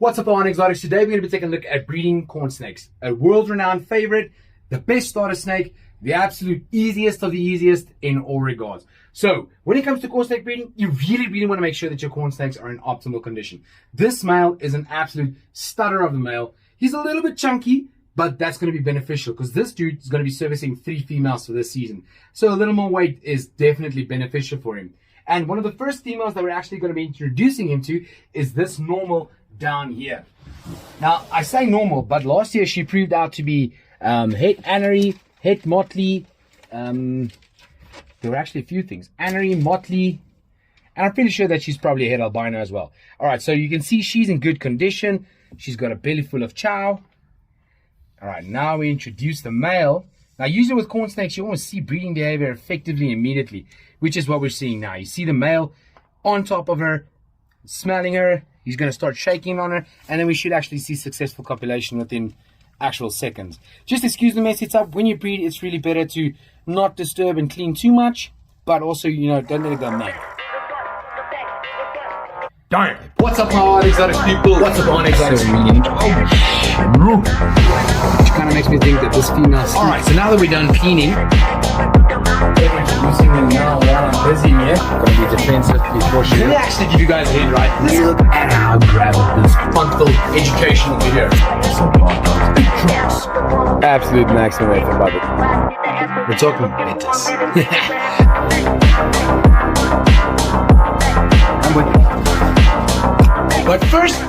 What's up, on Exotics? Today we're going to be taking a look at breeding corn snakes, a world-renowned favorite, the best starter snake, the absolute easiest of the easiest in all regards. So when it comes to corn snake breeding, you really want to make sure that your corn snakes are in optimal condition. This male is an absolute stunner of a male. He's a little bit chunky, but that's going to be beneficial because this dude is going to be servicing 3 females for this season. So a little more weight is definitely beneficial for him. And one of the first females that we're actually going to be introducing him to is this normal down here. Now, I say normal, but last year she proved out to be het anery, het motley. There were actually a few things. Anery, motley, and I'm pretty sure that she's probably a het albino as well. All right, so you can see she's in good condition. She's got a belly full of chow. All right, now we introduce the male. Now, usually with corn snakes, you almost see breeding behavior effectively immediately, which is what we're seeing now. You see the male on top of her, smelling her. He's going to start shaking on her, and then we should actually see successful copulation within actual seconds. Just excuse the mess it's up. When you breed, it's really better to not disturb and clean too much, but also, don't let it go mad. Darn. What's up, my exotic people? What's up, on exotic? Which kind of makes me think that this female's... Alright, so now that we're done cleaning, introducing them now while I'm busy here. Gonna be defensive before she... Let me actually give you guys a hint, right? Look at how grab this fun-filled educational video. Absolute maximum effort, love it. We're talking meters. I'm with you. But first,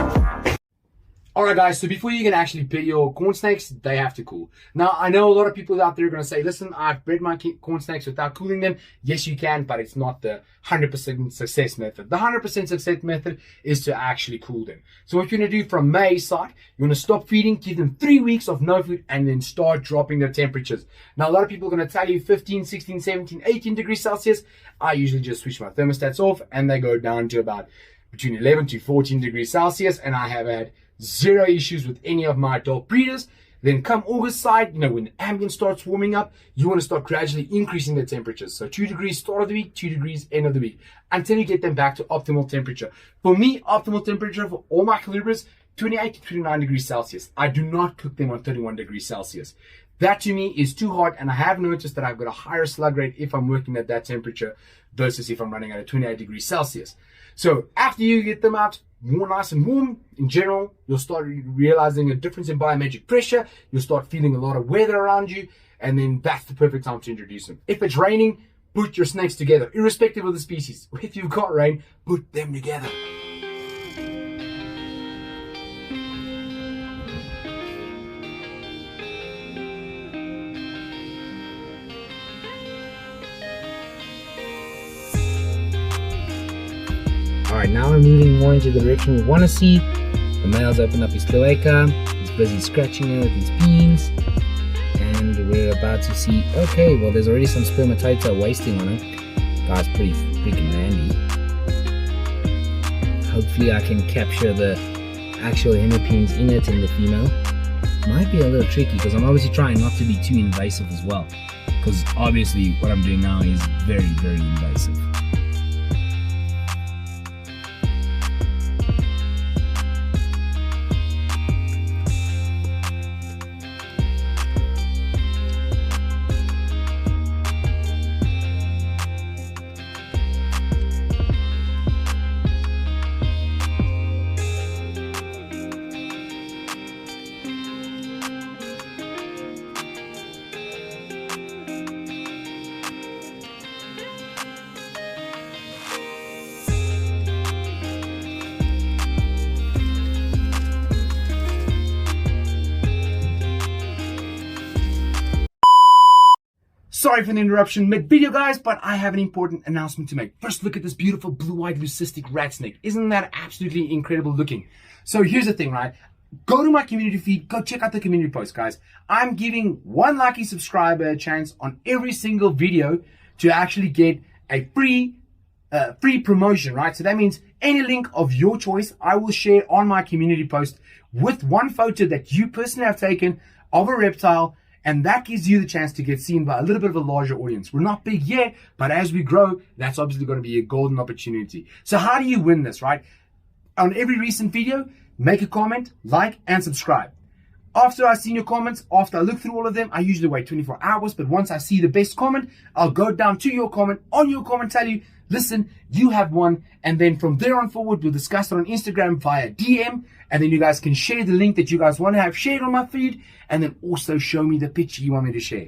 alright guys, so before you can actually pet your corn snakes, they have to cool. Now, I know a lot of people out there are going to say, listen, I've bred my corn snakes without cooling them. Yes, you can, but it's not the 100% success method. The 100% success method is to actually cool them. So what you're going to do from May's side, you're going to stop feeding, give them 3 weeks of no food, and then start dropping their temperatures. Now, a lot of people are going to tell you 15, 16, 17, 18 degrees Celsius. I usually just switch my thermostats off, and they go down to about between 11 to 14 degrees Celsius, and I have had zero issues with any of my adult breeders. Then come August side, when the ambient starts warming up, you want to start gradually increasing the temperatures. So 2 degrees start of the week, 2 degrees end of the week, until you get them back to optimal temperature. For me, optimal temperature for all my calibers, 28 to 29 degrees Celsius. I do not cook them on 31 degrees Celsius. That to me is too hot, and I have noticed that I've got a higher slug rate if I'm working at that temperature versus if I'm running at a 28 degrees Celsius. So after you get them out, more nice and warm, in general, you'll start realizing a difference in biometric pressure. You'll start feeling a lot of weather around you, and then that's the perfect time to introduce them. If it's raining, put your snakes together, irrespective of the species. If you've got rain, put them together. Alright, now we're moving more into the direction we want to see. The male's opened up his cloaca. He's busy scratching it with his beans. And we're about to see, okay, well, there's already some spermatozoa wasting on it. Guy's pretty freaking randy. Hopefully I can capture the actual hemipenes in it in the female. Might be a little tricky because I'm obviously trying not to be too invasive as well. Because obviously what I'm doing now is very invasive. Sorry for the interruption mid-video, guys, but I have an important announcement to make. First, look at this beautiful blue-eyed leucistic rat snake. Isn't that absolutely incredible looking? So here's the thing, right? Go to my community feed. Go check out the community post, guys. I'm giving one lucky subscriber a chance on every single video to actually get a free promotion, right? So that means any link of your choice, I will share on my community post with one photo that you personally have taken of a reptile. And that gives you the chance to get seen by a little bit of a larger audience. We're not big yet, but as we grow, that's obviously going to be a golden opportunity. So how do you win this, right? On every recent video, make a comment, like, and subscribe. After I've seen your comments, after I look through all of them, I usually wait 24 hours, but once I see the best comment, I'll go down to your comment, on your comment, tell you, listen, you have one, and then from there on forward, we'll discuss it on Instagram via DM, and then you guys can share the link that you guys want to have shared on my feed, and then also show me the picture you want me to share.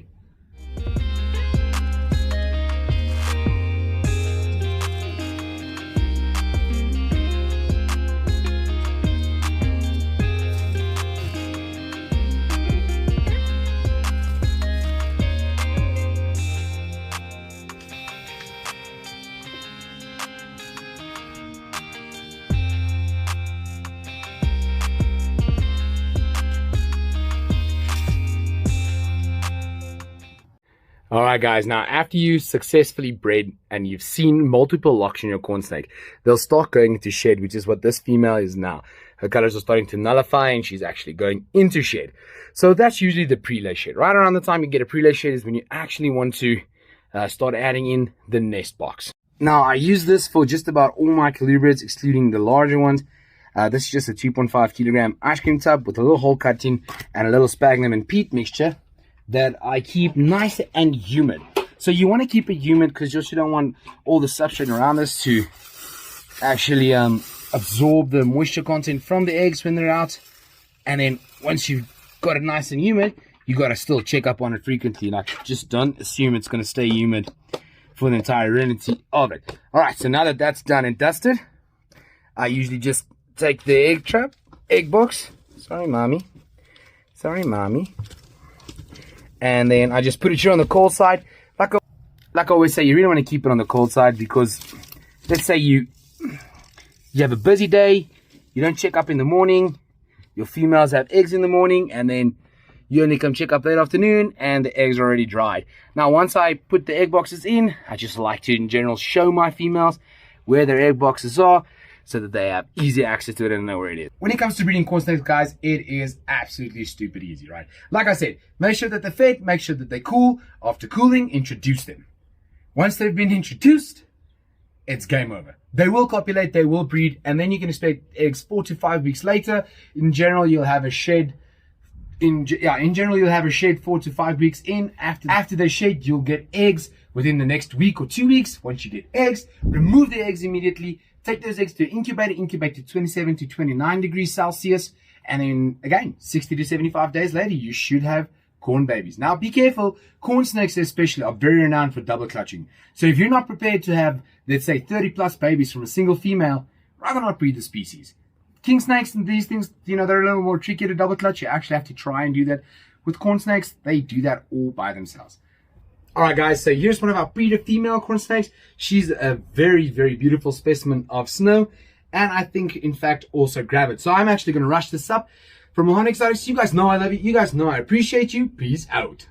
All right, guys, now after you successfully bred and you've seen multiple locks in your corn snake, they'll start going into shed, which is what this female is now. Her colors are starting to nullify and she's actually going into shed. So that's usually the pre-lay shed. Right around the time you get a pre-lay shed is when you actually want to start adding in the nest box. Now, I use this for just about all my colubrids, excluding the larger ones. This is just a 2.5 kilogram ice cream tub with a little hole cut in and a little sphagnum and peat mixture that I keep nice and humid. So you want to keep it humid because you also don't want all the substrate around this to actually absorb the moisture content from the eggs when they're out. And then once you've got it nice and humid, you got to still check up on it frequently. Like, just don't assume it's going to stay humid for the entirety of it. All right, so now that that's done and dusted, I usually just take the egg box. Sorry, mommy. And then I just put it here on the cold side. Like I always say, you really want to keep it on the cold side because let's say you have a busy day, you don't check up in the morning, your females have eggs in the morning, and then you only come check up late afternoon and the eggs are already dried. Now, once I put the egg boxes in, I just like to, in general, show my females where their egg boxes are so that they have easy access to it and know where it is. When it comes to breeding corn snakes, guys, it is absolutely stupid easy, right? Like I said, make sure that they're fed, make sure that they're cool. After cooling, introduce them. Once they've been introduced, it's game over. They will copulate, they will breed, and then you can expect eggs 4 to 5 weeks later. In general, you'll have a shed. In general, you'll have a shed 4 to 5 weeks in. After they shed, you'll get eggs within the next week or 2 weeks. Once you get eggs, remove the eggs immediately. Take those eggs to an incubator, incubate to 27 to 29 degrees Celsius. And then again, 60 to 75 days later, you should have corn babies. Now, be careful. Corn snakes especially are very renowned for double clutching. So if you're not prepared to have, let's say, 30 plus babies from a single female, rather not breed the species. King snakes and these things, you know, they're a little more tricky to double clutch. You actually have to try and do that. With corn snakes, they do that all by themselves. All right, guys, so here's one of our breeder female corn snakes. She's a very, very beautiful specimen of snow, and I think, in fact, also gravid. So I'm actually going to rush this up. From Mohana Exotics, you guys know I love you. You guys know I appreciate you. Peace out.